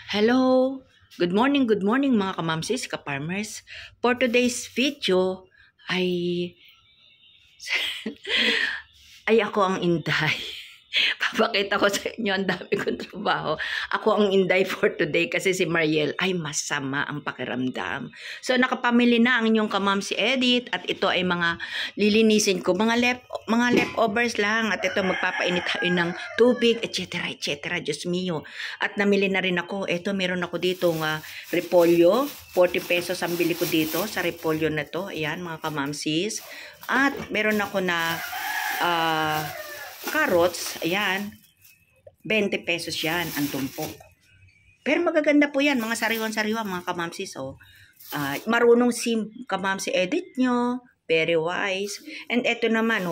Hello! Good morning mga kamamsis, ka-farmers. For today's video ay ako ang Inday. Papakita ko sa inyo, ang dami kong trabaho. Ako ang Inday for today kasi si Mariel ay masama ang pakiramdam. So nakapamili na ang inyong kamamsi Edit at ito ay mga lilinisin ko, mga leftovers lang at ito magpapainit tayo ng tubig, etc. Diyos mio. At namili na rin ako, ito meron ako ditong repolyo, 40 pesos ang bili ko dito sa repolyo na to. Ayan mga kamamsis. At meron ako na carrots, ayan, 20 pesos yan, ang tumpok. Pero magaganda po yan, mga sariwan-sariwa, mga kamamsis, oh. Marunong si kamamsi Edit nyo, very wise. And eto naman,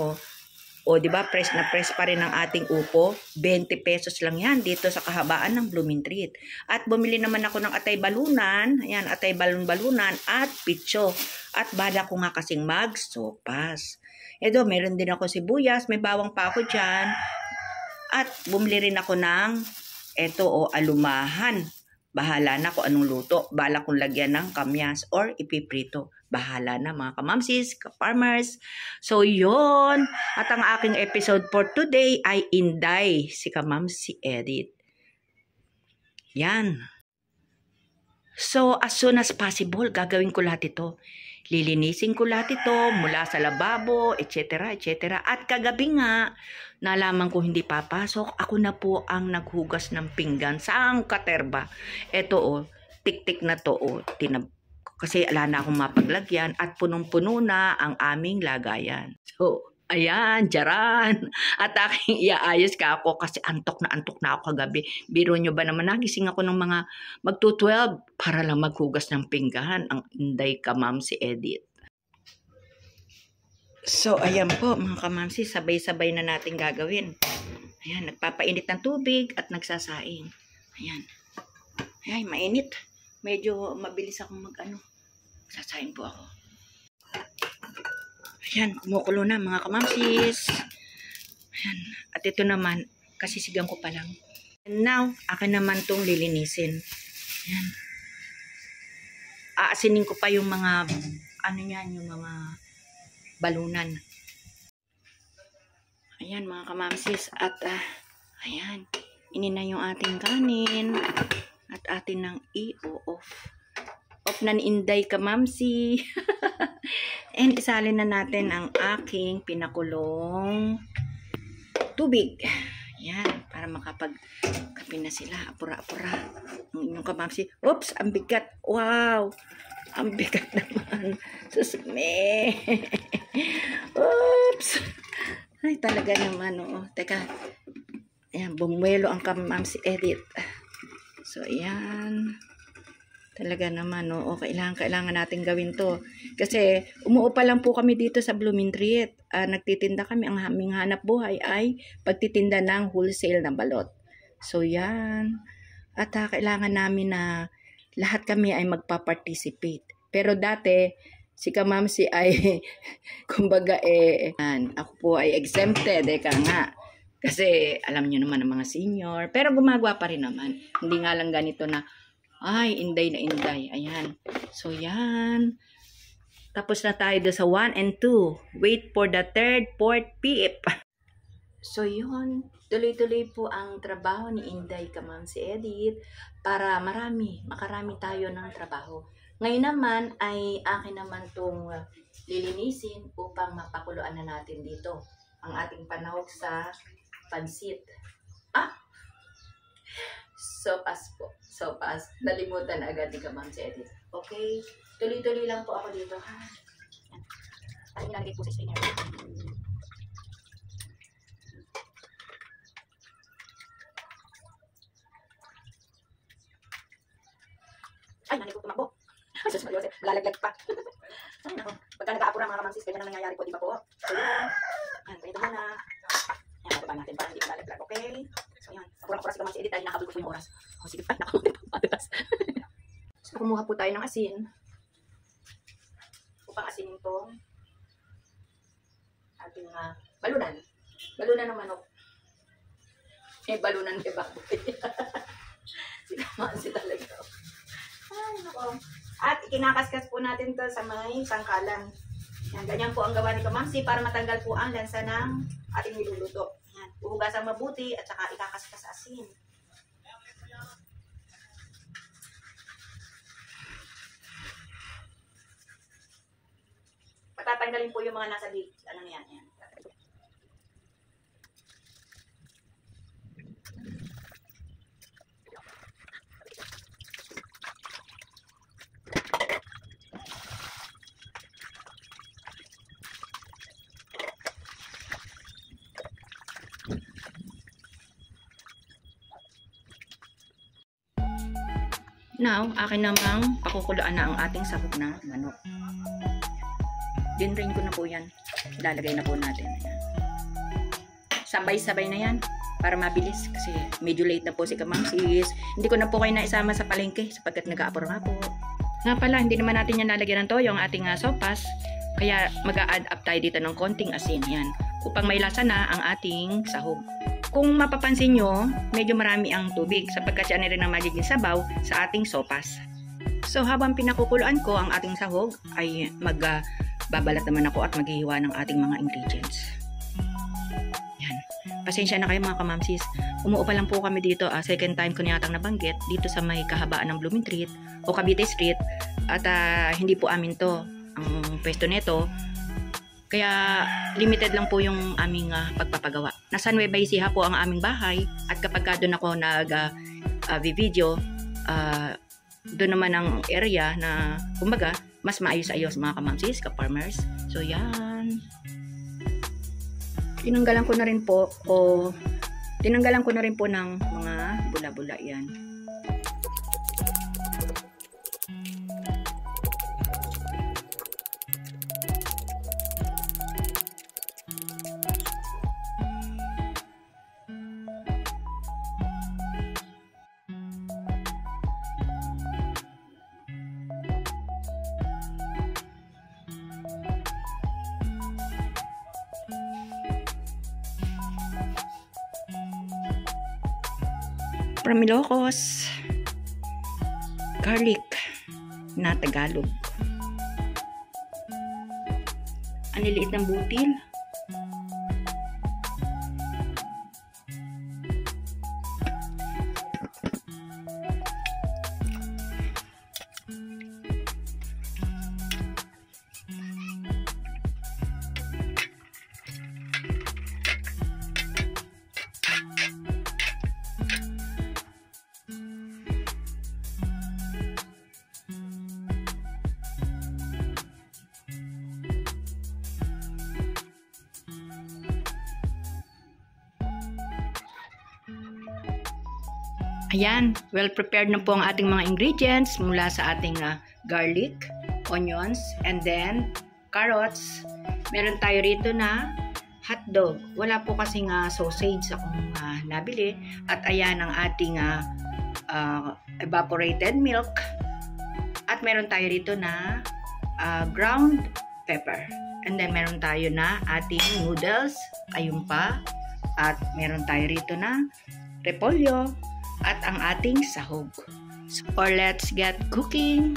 diba, press na press pa rin ang ating upo, 20 pesos lang yan, dito sa kahabaan ng Blooming Treat. At bumili naman ako ng atay balunan, ayan, atay balon-balunan, at pitso. At bala ko nga kasing mag-sopas. Ito, meron din ako sibuyas, may bawang pa ako dyan. At bumili rin ako ng, alumahan. Bahala na kung anong luto. Bala kong lagyan ng kamyas or ipiprito. Bahala na mga kamamsis, ka-farmers. So, yon. At ang aking episode for today ay Inday, si kamamsi Edit. Yan. So, as soon as possible, gagawin ko lahat ito. Lilinisin ko lahat ito mula sa lababo, etc. At kagabi nga, nalaman ko hindi papasok. Ako na po ang naghugas ng pinggan sa katerba. Ito tik-tik na to kasi ala na akong mapaglagyan at punong-puno na ang aming lagayan. So, ayan, jaran. At aking iaayos ka ako kasi antok na ako kagabi. Biro nyo ba naman, nagising ako ng mga magto-12 para lang maghugas ng pinggan. Ang Inday kamamsi Edit. So, ayan po mga kamamsi, sabay-sabay na natin gagawin. Ayan, nagpapainit ng tubig at nagsasaing. Ayan. Ayan, mainit. Medyo mabilis akong sasaing po ako. Ayan, kumukulo na mga kamamsis. Ayan. At ito naman, kasisigang ko pa lang. And now, akin naman itong lilinisin. Ayan. Aasinin ko pa yung mga, yung mga balunan. Ayan mga kamamsis. At, ayan, inina yung ating kanin. At atin ng i-off. Off na ni Inday kamamsi. And isalin na natin ang aking pinakulong tubig. Yan, para makapagkape na sila. Apura-apura. Ang inyong kamamsi. Oops, ang bigat. Wow! Ang bigat naman. Susme. Oops! Ay, talaga naman, Teka. Ayan, bumuelo ang kamamsi Edit. So, ayan. Talaga naman, kailangan natin gawin to. Kasi, umuupa lang po kami dito sa Blooming Treat. Nagtitinda kami. Ang aming hanap buhay ay pagtitinda ng wholesale na balot. So, yan. At kailangan namin na lahat kami ay magpa-participate. Pero dati, si kamamsi ay, kumbaga, ako po ay exempted. Eka nga. Kasi, alam nyo naman ang mga senior. Pero gumagawa pa rin naman. Hindi nga lang ganito na, ay, Inday na Inday. Ayan. So, yan. Tapos na tayo doon sa 1 and 2. Wait for the 3rd, 4th, PF. So, yun. Tuloy-tuloy po ang trabaho ni Inday kamamsi Edit para makarami tayo ng trabaho. Ngayon naman ay akin naman itong lilinisin upang mapakuluan na natin dito ang ating panahog sa pansit. Sopas. Nalimutan na agad ni kamamsi Edit. Okay? Tuloy-tuloy lang po ako dito, ha? Ano yung nalagay po sa strainer? Ay, nanay ko tumakbo. Sus, malalaglag pa. Ay, nako. Pagka nag-aapura mga kamamsis, ganyan ang nangyayari po, di ba po? So, yan. Ayan, ganito muna. Ayan, bababa natin para hindi malalaglag. Okay? So, yan. Apura-apura si kamamsi Edit dahil nakabul ko po yung oras. Sige pa, nakabul pa patas. So, kumuha po tayo ng asin. Upang asinin po ating balunan. Balunan ng manok. Balunan kay baboy. Sinamansi talaga. Ay, nako. At ikinakaskas po natin to sa may sangkalan. Yan, ganyan po ang gawa ni Kamamsi para matanggal po ang lansa ng ating niluluto. Yan, uhugasan mabuti at saka ikakaskas sa asin. Patatanggalin po yung mga nasa ano yan. Now, akin namang pakukuluan na ang ating sahog na manok. Dinrain ko na po yan. Lalagay na po natin. Sabay-sabay na yan para mabilis kasi medyo late na po si Kamamsis. Hindi ko na po kayo naisama sa palengke sapagkat nag-aapor nga po. Nga pala, hindi naman natin yan lalagyan ng toyo ang ating sopas. Kaya mag-a-add up tayo dito ng konting asin yan upang may lasa na ang ating sahog. Kung mapapansin nyo, medyo marami ang tubig sapagkat yan rin ang magiging sabaw sa ating sopas. So habang pinakukuluan ko ang ating sahog ay magbabalat naman ako at maghihiwa ng ating mga ingredients. Yan. Pasensya na kayo mga Kamamsis. Umuupa lang po kami dito. Second time ko niyatang nabanggit dito sa may kahabaan ng Blooming Street o Cavite Street. At hindi po amin to ang pwesto nito. Kaya limited lang po yung aming pagpapagawa. Nasa Nueva Ecija po ang aming bahay at kapag doon ako nag-video, doon naman ang area na kumbaga mas maayos-ayos mga Kamamsis, ka-farmers. So yan. Tinanggalan ko na rin po ng mga bula-bula yan. From Ilocos, garlic na Tagalog. Ang liliit ng butil. Ayan, well prepared na po ang ating mga ingredients mula sa ating garlic, onions, and then carrots. Meron tayo rito na hotdog. Wala po kasing sausage akong nabili. At ayan ang ating evaporated milk. At meron tayo rito na ground pepper. And then meron tayo na ating noodles, ayun pa. At meron tayo rito na repolyo. At ang ating sahog. Or let's get cooking.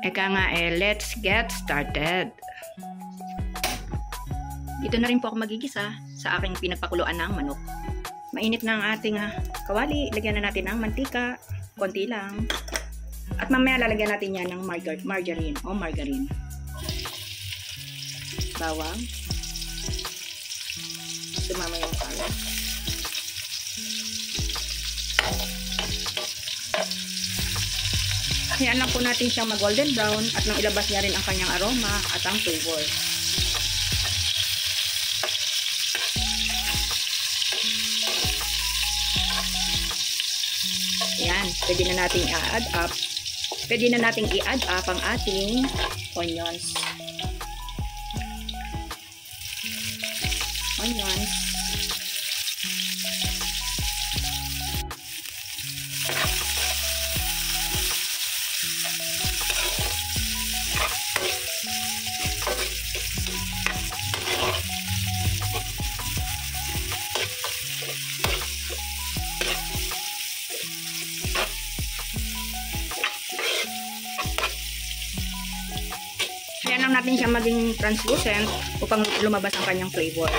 Eka nga let's get started. Dito na rin po ako magigisa sa aking pinagpakuluan ng manok. Mainit na ang ating kawali. Lagyan na natin ng mantika. Konti lang. At mamaya lalagyan natin yan ng margarine o margarine. Bawang. Sumama yung carrot. Hayaan lang po natin siyang mag-golden brown at nang ilabas niya rin ang kanyang aroma at ang flavor. Ayan, pwede na nating i-add up. Pwede na nating i-add up ang ating onions. natin siya maging translucent upang lumabas ang kanyang flavor.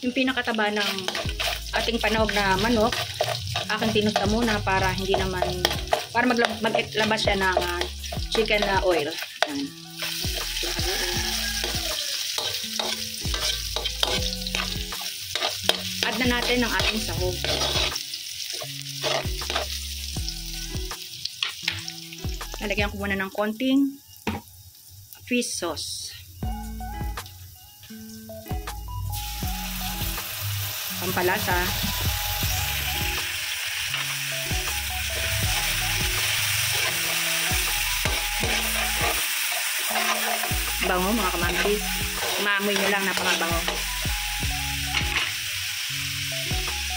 Yung pinakataba ng ating panahog na manok, aking tinusta muna para hindi naman, para maglabas siya ng chicken oil. Yan. Add na natin ang ating sahog. Lalagyan ko muna ng konting fish sauce. Pampalasa. Bango mga kamamsis. Maamoy nyo lang, napakabango.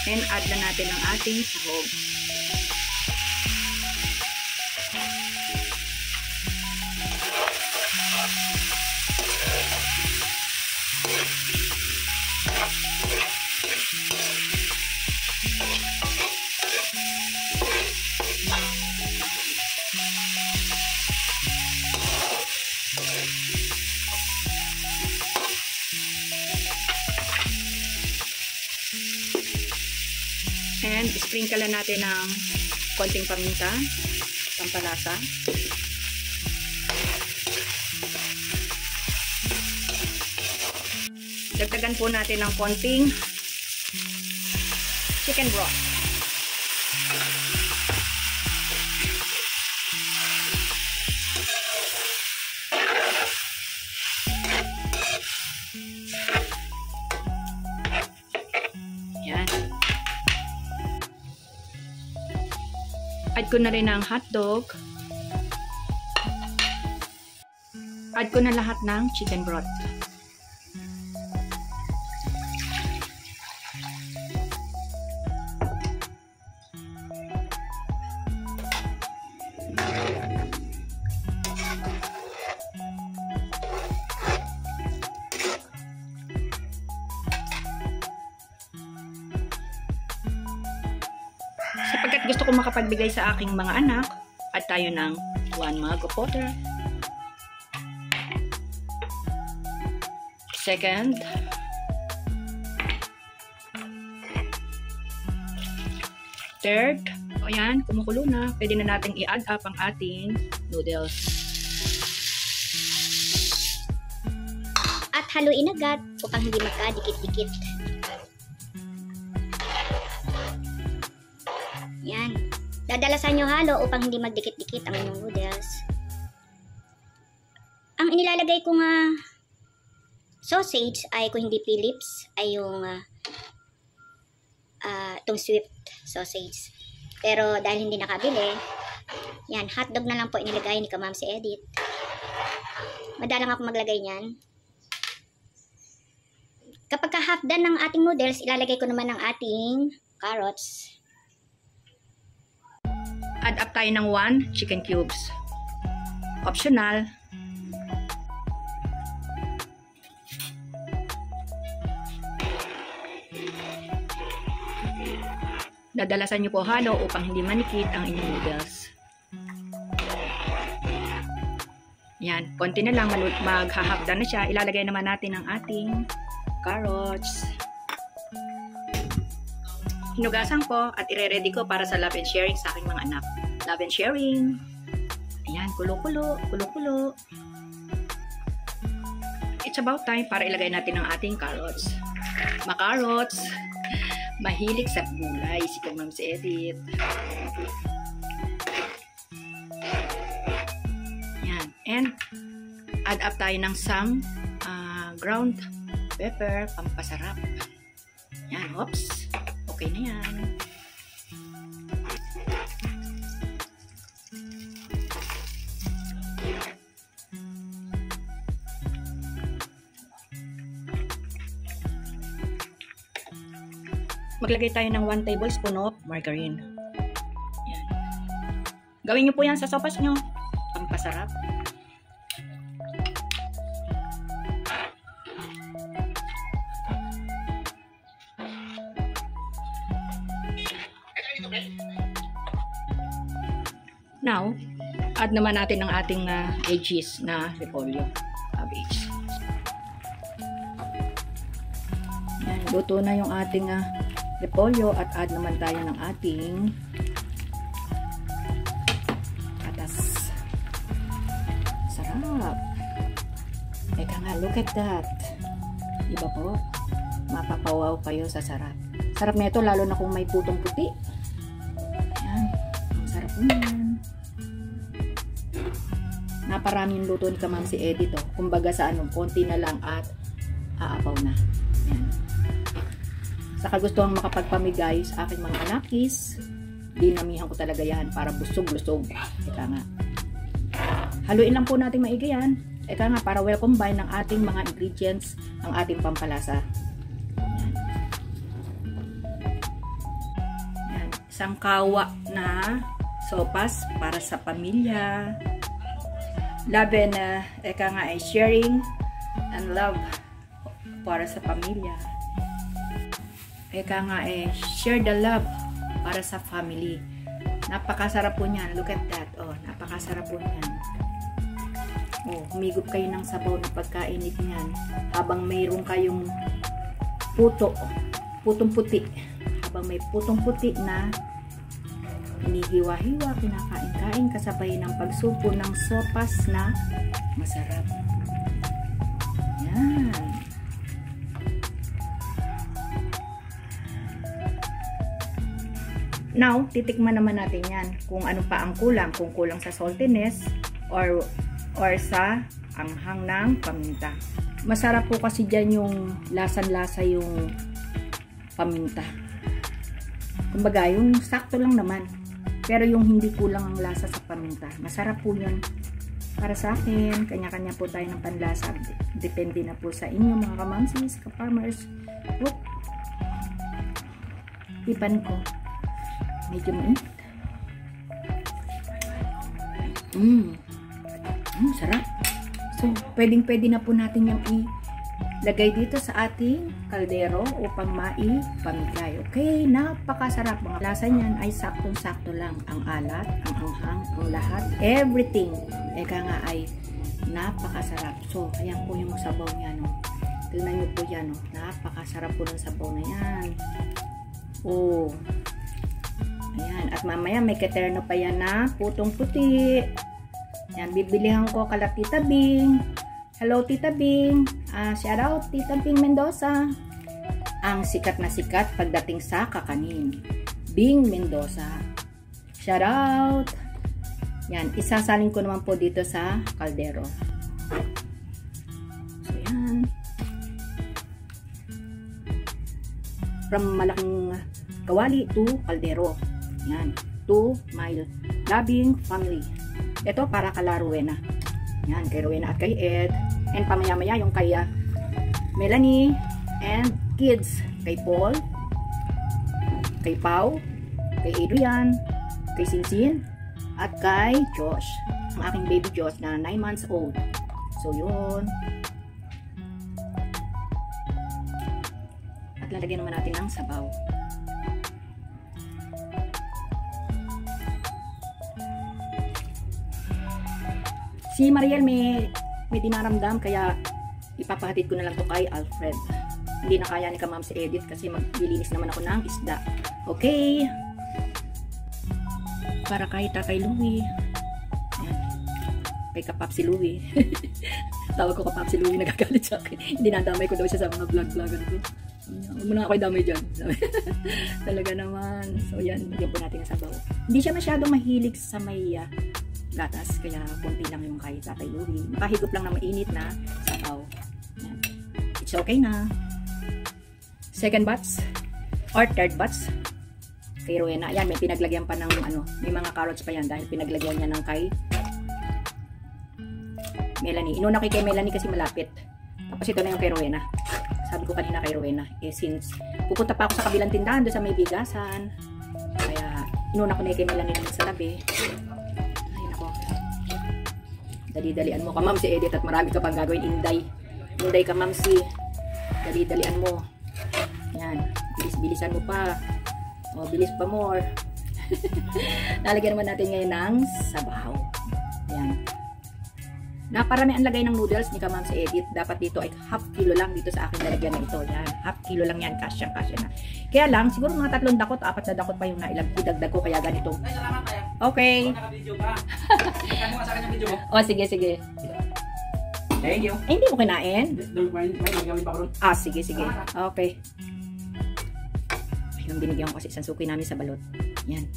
And add na natin ang ating sahog. And sprinkle na natin ng konting paminta, pampalasa. Dagdagan po natin ng konting chicken broth. Yan. Add ko na rin ang hotdog. Add ko na lahat ng chicken broth. Sapagkat gusto ko makapagbigay sa aking mga anak, at tayo ng 1 mug of water. Second, third, o yan, kumukulo na. Pwede na natin i-add up ang ating noodles. At haluin agad upang hindi magkadikit-dikit. Yan. Dadalasan nyo halo upang hindi magdikit-dikit ang inyong noodles. Ang inilalagay ko nga sausage ay, kung hindi Philips, ay yung itong Swift sausage. Pero dahil hindi nakabili, yan, hotdog na lang po inilagay ni Kamam si Edith. Madalang ako maglagay niyan. Kapag half done ng ating noodles, ilalagay ko naman ang ating carrots. Add up tayo ng 1 chicken cubes. Optional. Dadalasan nyo po halo upang hindi manikit ang inyong noodles. Yan, konti na lang, maghahakda na siya. Ilalagay naman natin ang ating carrots. Hinugasan ko at ire-ready ko para sa love and sharing sa aking mga anak. Love and sharing. Ayan, kulo-kulo, kulo-kulo. It's about time para ilagay natin ang ating carrots. Makarrots. Mahilig sa gulay si Kamam si Edith. Yan. And add up tayo ng some ground pepper, pampasarap. Yan. Oops. Okay na yan. Maglagay tayo ng 1 tablespoon of margarine. Yan. Gawin nyo po yan sa sopas nyo. Pampasarap. Now, add naman natin ang ating veggies na repolyo. Cabbage. Yan, luto na yung ating repolyo at add naman tayo ng ating patas. Sarap. Eka nga, look at that. Diba po? Mapapawaw kayo sa sarap. Sarap nito lalo na kung may putong puti. Yan. Ang sarap niyan. Naparaming luto ni Kamam si Edith. Kumbaga sa konti na lang at aapaw na. Yan. Sa kagustuhang makapagpamigay sa aking mga anakis, dinamihan ko talaga yan para busog-lusog. Eka nga. Haluin lang po natin maigi yan. Eka nga, para well combine ng ating mga ingredients, ang ating pampalasa. Yan. Yan. Isang kawa na sopas para sa pamilya. Love and, eka nga, sharing and love para sa pamilya. Eka nga, share the love para sa family. Napakasarap po niyan. Look at that. Oh, napakasarap po niyan. Oh, humigop kayo ng sabaw na pagkainit niyan. Habang mayroon kayong putong puti. Habang may putong puti na hinihiwa-hiwa, kinakain-kain kasabay ng pagsupo ng sopas na masarap. Yan. Now, titikman naman natin yan kung ano pa ang kulang. Kung kulang sa saltiness or sa anghang ng paminta. Masarap po kasi dyan yung lasan-lasa yung paminta. Kumbaga, yung sakto lang naman. Pero yung hindi kulang ang lasa sa paminta. Masarap po yun. Para sa akin, kanya-kanya po tayo ng panlasa. Depende na po sa inyo mga kamamsis, ka-farmers. Oop. Ipan ko. Medyo mainit. Sarap. So, pwedeng-pwede na po natin yung ilagay dito sa ating kaldero upang maipamigay. Okay, napakasarap. Mga lasa niyan ay saktong-sakto lang. Ang alat, ang anghang, ang lahat, everything. Eka nga ay napakasarap. So, ayan po yung sabaw niya, no? Tignan nyo po yan, no? Napakasarap po ng sabaw na yan. Oh. Ayan. At mamaya may katerno pa yan na putong puti. Yan, bibilihan ko kala Tita Bing. Hello, Tita Bing. Shout out, Tita Bing Mendoza. Ang sikat na sikat pagdating sa kakanin. Bing Mendoza. Shout out. Yan, isasalin ko naman po dito sa kaldero. So, yan. From malaking kawali to kaldero. Yan. To my loving family. Ito para kala Rowena. Yan, kay Rowena at kay Ed. And pamaya-maya yung kay Melanie and kids. Kay Paul, kay Pau, kay Adrian, kay Sinsin, at kay Josh. Ang aking baby Josh na 9 months old. So, yun. At lalagyan naman natin ng sabaw. Si Mariel may dinaramdam kaya ipapahatid ko na lang to kay Alfred. Hindi na kaya ni Kamam si Edith kasi maglilinis naman ako ng isda. Okay. Para kay Tatay Louie. Ayan. Kay Kapap si Louie. Tawag ko Kapap si Louie, nagagalit sa akin. Hindi nadamay ko daw siya sa mga vlog-vlogan ko. Huwag mo na ako damay dyan. Talaga naman. So yan, bigyan po natin ang sabaw. Hindi siya masyadong mahilig sa may gatas, kaya konti lang yung kay Tatay Louie. Nakahigop lang na mainit na sabaw. Yan. It's okay na. Second batch or third batch kay Rowena. Yan, may pinaglagyan pa ng may mga carrots pa yan dahil pinaglagyan niya ng kay Melanie. Inuna kay Melanie kasi malapit. Tapos ito na yung kay Rowena. Sabi ko kanina kay Rowena, since pupunta pa ako sa kabilang tindahan doon sa may bigasan, kaya inuna ko na kay Melanie naman sa labi. Dali-dalian mo, Kamam si Edith, at marami ka pang gagawin. Inday Kamam si. Dali-dalian mo. Yan. Bilis-bilisan mo pa. O, bilis pa more. Lalagyan naman natin ngayon ng sabaw. Ayan. Naparami ang lagay ng noodles ni Kamam si Edith. Dapat dito ay half kilo lang dito sa akin lalagyan na ito. Yan, half kilo lang yan. Kasya na. Kaya lang, siguro mga 3 dakot, 4 na dakot pa yung idagdag ko. Kaya ganito. Ay, salamat tayo. Okay. Naka-video ka. Ikan mo sa akin yung video mo. O, sige. Thank you. Eh, hindi mo kinain? Doon, may gawin pa ko ron. Ah, sige. Okay. Yung binigyan ko kasi isang suki namin sa balot. Yan.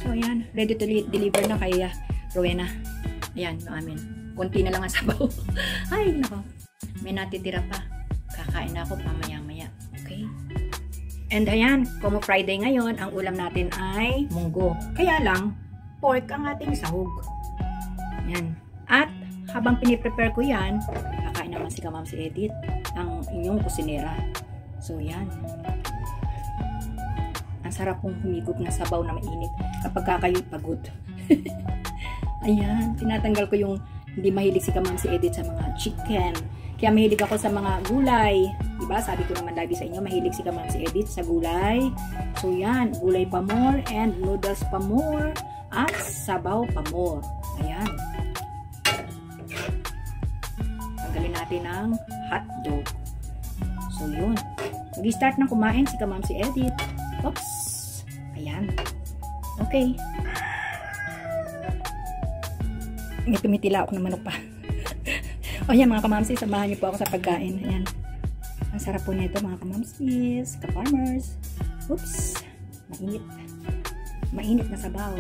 So, yan. Ready to deliver na kay Rowena. Ayan, yung amin. Kunti na lang ang sabaw. Ay, nako. May natitira pa. Kakain na ako pamaya-maya. Okay? And ayan, Como Friday ngayon, ang ulam natin ay munggo. Kaya lang, pork ang ating sahog. Yan. At, habang piniprepare ko yan, kakain naman si Kamam si Edith, ang inyong kusinera. So, yan. Ang sarap kong humigop na sabaw na mainit kapag kayo'y pagod. Ayan, tinatanggal ko yung hindi mahilig si Kamam si Edith sa mga chicken. Kaya mahilig ako sa mga gulay. Diba? Sabi ko naman lagi sa inyo, mahilig si Kamam si Edith sa gulay. So yan, gulay pa more and noodles pa more at sabaw pa more. Ayan. Tanggalin natin ang hotdog. So yun. Mag-start na kumain si Kamam si Edith. Oops. Ayan. Okay. May tumitila ako ng manok pa. O yan mga kamamsis, samahan niyo po ako sa pagkain. Ayan. Ang sarap po nito mga kamamsis, ka-farmers. Oops. Mainit. Mainit na sabaw.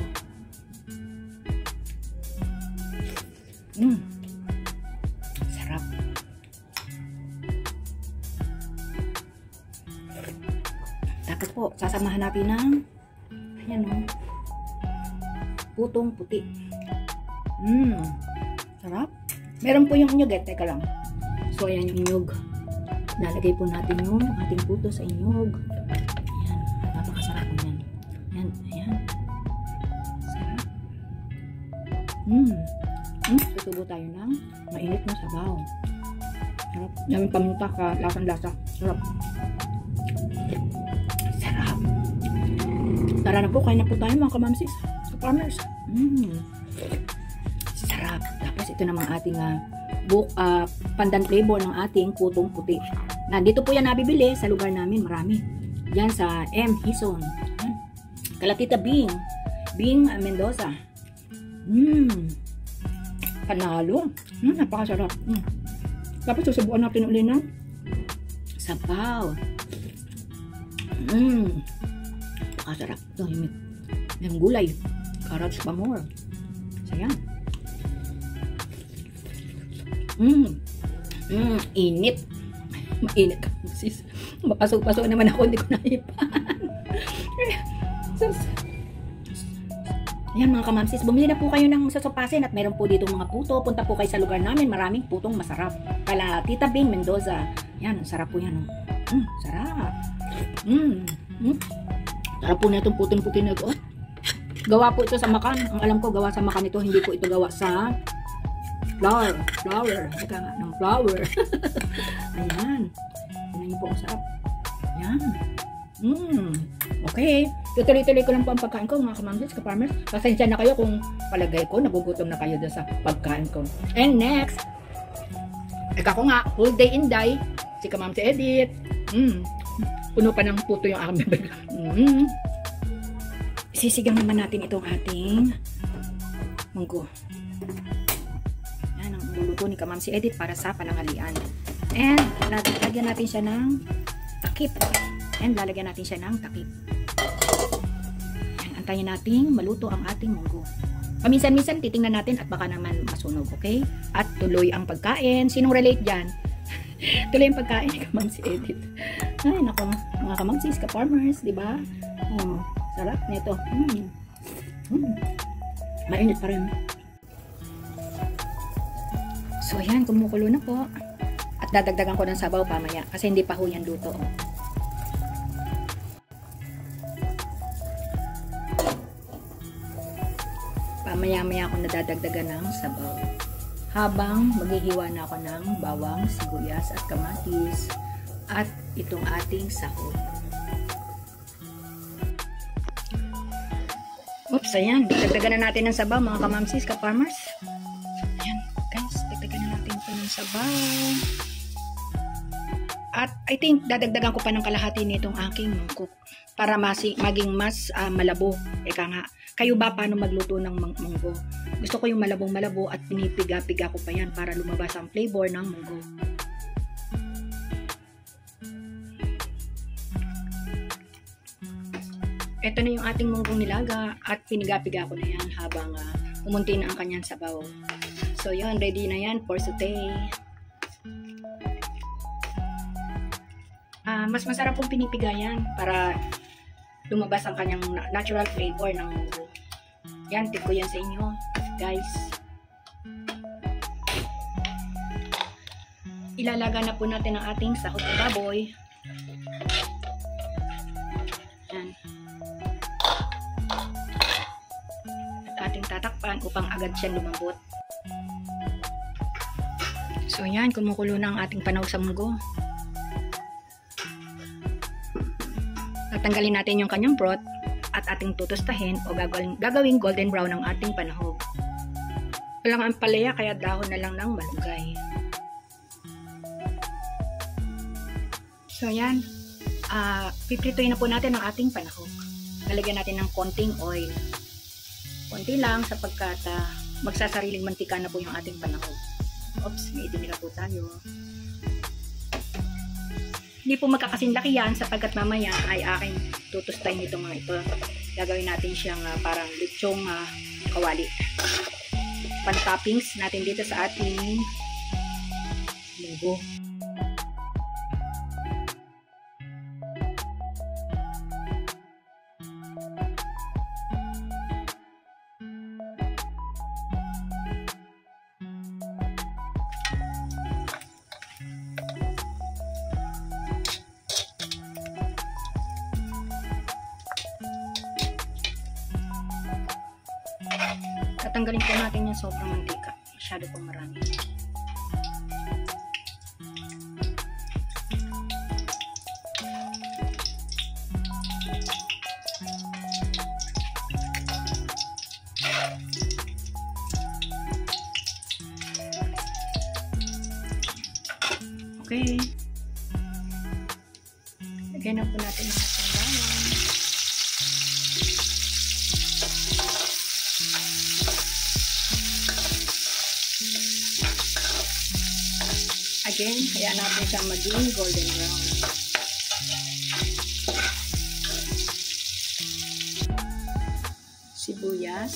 Sarap. Tapos po, sasamahan natin ng ayan o. Putong puti. Sarap. Meron po yung inyog eh. Teka lang. So, ayan yung inyog. Lalagay po natin yung ating puto sa inyog. Ayan. Napakasarap po yan. Ayan. Sarap. Tutubo tayo ng mainit na sabaw. Sarap. Daming paminta ka. Lasang-lasa. Sarap. Sarap. Tara na po. Kain na po tayo mga kamamsis. Sa farmers. Sarap. Tapos ito namang ating pandan flavor ng ating putong puti. Nandito po yan nabibili sa lugar namin. Marami. Yan sa M. Hison. Kalatita Bing. Bing Mendoza. Panalo. Napakasarap. Tapos susubukan natin ulit ng sabaw. Napakasarap. Ito yung gulay. Carrots pa more. So yan. Init. Mainit ka, sis. Mapasok-pasok naman ako, hindi ko naipan. Ayan mga kamamsis, bumili na po kayo ng sasopasin at meron po dito mga puto. Punta po kayo sa lugar namin, maraming putong masarap. Kala Tita Bing Mendoza. Yan, sarap po yan. Sarap. Sarap po na itong putong puti na ito. Gawa po ito sa makan. Ang alam ko, gawa sa makan ito. Hindi po ito gawa sa flour. Ika nga, ng flour. Ayan. Tingnan niyo po ang sarap. Ayan. Okay. Tutuloy-tuloy ko lang po ang pagkain ko, mga kamamsis, ka-farmers. Pasensya na kayo kung palagay ko, nagugutom na kayo doon sa pagkain ko. And next, ko nga, whole day in day, si Kamam si Edith. Puno pa ng puto yung aking bibig. Sisigang naman natin itong ating munggo. Yan ang luluto ni Kamam si Edith para sa pananghalian. And lagyan natin siya ng takip. And lalagyan natin siya ng takip. Yan, antayin natin maluto ang ating munggo. Paminsan-minsan titingnan natin at baka naman masunog, okay? At tuloy ang pagkain. Sinong relate dyan? Tuloy ang pagkain ni Kamam si Edith. Ay, naku, mga kamamsis, ka-farmers, di ba? Oh, sarap nito. Mainit pa rin. So, ayan, kumukulo na po. At dadagdagan ko ng sabaw pamaya kasi hindi pa ho yan luto. Pamaya-maya ako nadadagdagan ng sabaw. Habang maghihiwa na ako ng bawang, sibuyas at kamatis at itong ating sahog. Oops, ayan. Dagdagan na natin ng sabaw, mga kamamsis, ka-farmers. Ayan, guys. Dagdagan na natin ito ng sabaw. At I think, dadagdagan ko pa ng kalahati nitong aking mungkok para maging mas malabo. Eka nga, kayo ba paano magluto ng munggo? Gusto ko yung malabong-malabo at pinipiga-piga ko pa yan para lumabas ang flavor ng munggo. Ito na yung ating munggong nilaga at piniga-piga ko na yan habang umunti na ang kanyang sabaw. So yun, ready na yan for saute. Mas masarap pong pinipiga yan para lumabas ang kanyang natural flavor ng munggo. Yan, tip ko yan sa inyo, guys. Ilalaga na po natin ang ating sahog ng baboy. Yan. Ating tatakpan upang agad siya lumambot. So yan, kumukulo na ang ating panahog sa munggo. Tatanggalin natin yung kanyang broth at ating tutustahin o gagawing golden brown ang ating panahog. Walang ampalaya kaya dahon na lang ng malunggay. So yan, piprituin na po natin ang ating panahog. Lalagyan natin ng konting oil. Konti lang sapagkat magsasariling mantika na po yung ating panahog. Oops, may itinira po tayo. Hindi po magkakasinlaki yan sapagkat mamaya ay aking tutustahin itong mga ito. Gagawin natin siyang parang lechong kawali. Pan-toppings natin dito sa ating munggo. Tatanggalin po natin yung sobrang mantika. Masyado pong marami. Okay. Lagyan na po natin ang ating bawang. Again, kaya natin siya maging golden brown. Sibuyas.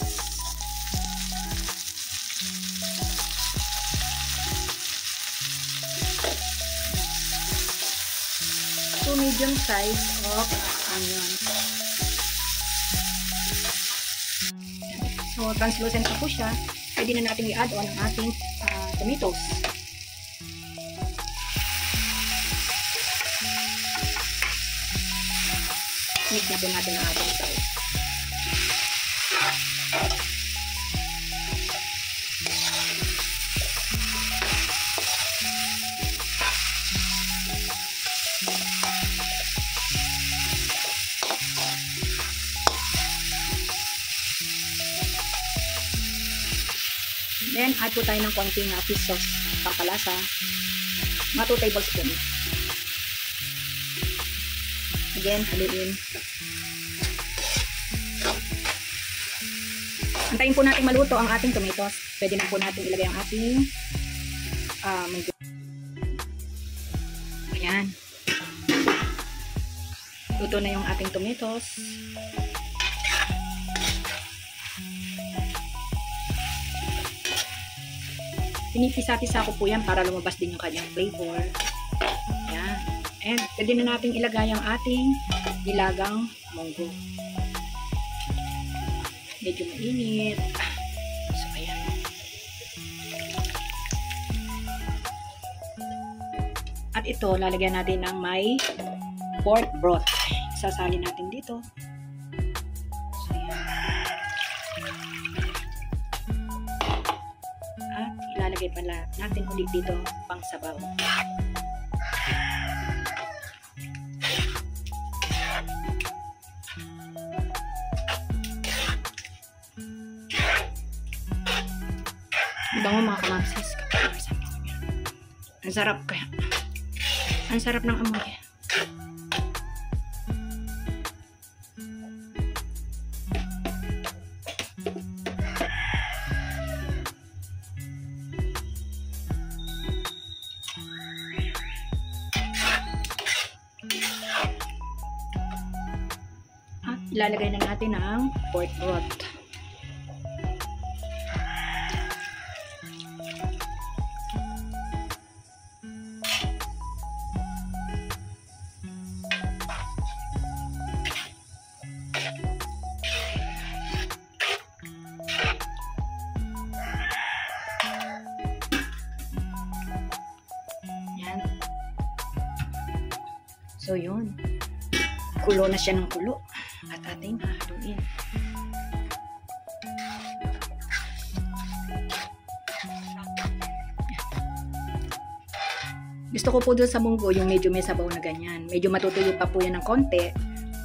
Two medium size of onions. So, translucent na po siya. Pwede na natin i-add on ang ating tomatoes. Mix na po natin ang ating sauce. Then, add po tayo ng konting fish sauce pampalasa. Mga 2 tablespoons. Again, haluin. Antayin po natin maluto ang ating tomatoes. Pwede na po natin ilagay ang ating munggo. Ayan. Luto na yung ating tomatoes. Pinipisa-pisa ko po yan para lumabas din yung kanyang flavor. Ayan. And pwede na natin ilagay ang ating nilagang munggo. Medyo mainit. So, ayan. At ito, lalagyan natin ng may pork broth. Sasalin natin dito. So, ayan. At ilalagay pala natin ulit dito pang sabaw. bango mga kamamsis. Ang sarap kaya. Ang sarap ng amoy. At ilalagay na natin ang pork broth. So, yun. Kulo na siya ng kulo. At ating haluin. Gusto ko po doon sa munggo yung medyo may sabaw na ganyan. Medyo matutuyo pa po yan ng konti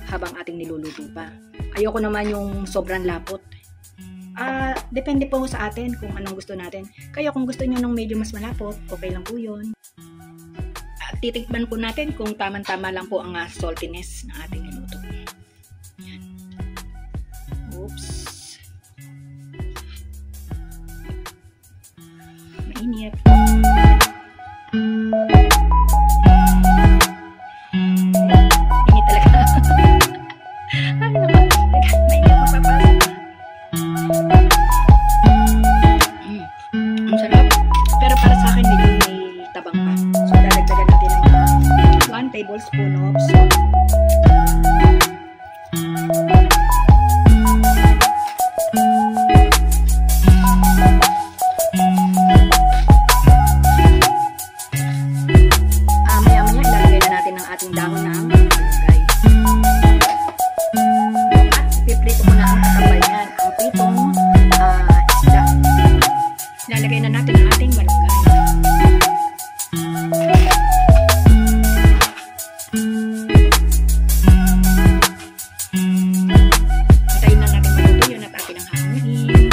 habang ating niluluto pa. Ayoko naman yung sobrang lapot. Depende po sa atin kung anong gusto natin. Kaya kung gusto nyo ng medyo mas malapot, okay lang po yun. Titikman po natin kung tamang-tama lang po ang saltiness ng ating niluto. Yan. Oops. Mainit. Init talaga. Ay, naman. Mainit mapapasok. Ang sarap. Pero para sa akin, medyo may tabang pa. So, dadagdagan natin ng 1 tablespoon of salt. Maya-maya, ilalagay na natin ang ating dahon ng malunggay. At piprito ko na ang kakambal niyan, ang pitong isda. Ilalagay na natin ang ating malunggay. Hintayin na natin maluto yun at atin ang hahamuin.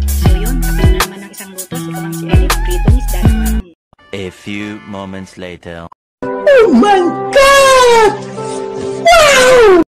So yun, tapos na naman ang isang luto. Si Kamamsi Edith, pritong isda naman. A few moments later. Oh my God! Wow!